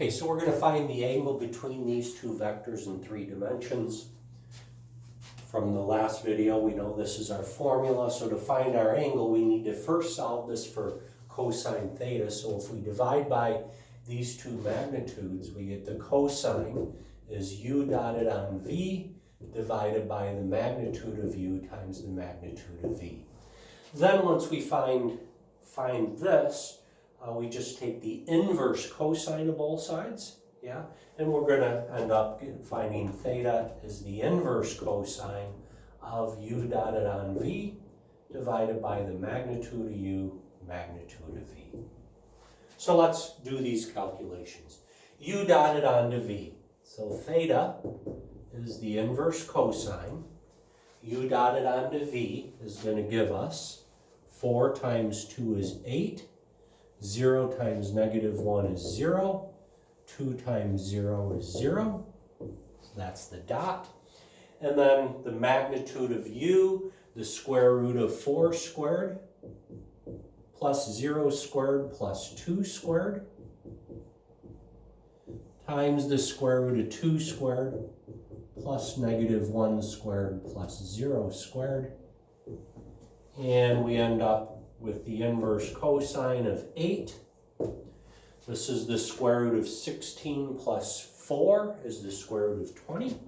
Okay, so we're going to find the angle between these two vectors in 3 dimensions. From the last video, we know this is our formula. So to find our angle, we need to first solve this for cosine theta. So if we divide by these two magnitudes, we get the cosine is u dotted on v divided by the magnitude of u times the magnitude of v. Then once we find this, we just take the inverse cosine of both sides, yeah? And we're going to end up finding theta is the inverse cosine of u dotted on v divided by the magnitude of u, magnitude of v. So let's do these calculations. U dotted onto v. So theta is the inverse cosine. U dotted onto v is going to give us 4 times 2 is 8. 0 times negative 1 is 0. 2 times 0 is 0. So that's the dot. And then the magnitude of u, the square root of 4 squared, plus 0 squared plus 2 squared, times the square root of 2 squared, plus negative 1 squared plus 0 squared. And we end up with the inverse cosine of 8. This is the square root of 16 plus 4 is the square root of 20.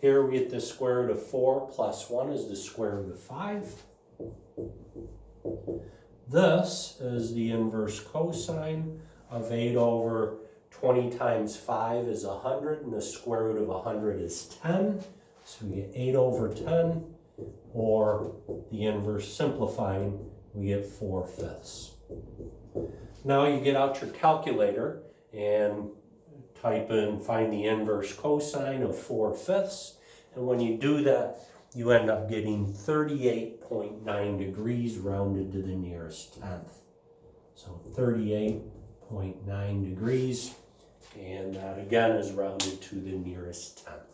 Here we get the square root of 4 plus 1 is the square root of 5. This is the inverse cosine of 8 over 20 times 5 is 100, and the square root of 100 is 10. So we get 8 over 10, or the inverse simplifying, we get 4/5. Now you get out your calculator and type in, find the inverse cosine of 4/5. And when you do that, you end up getting 38.9 degrees rounded to the nearest tenth. So 38.9 degrees, and that again is rounded to the nearest tenth.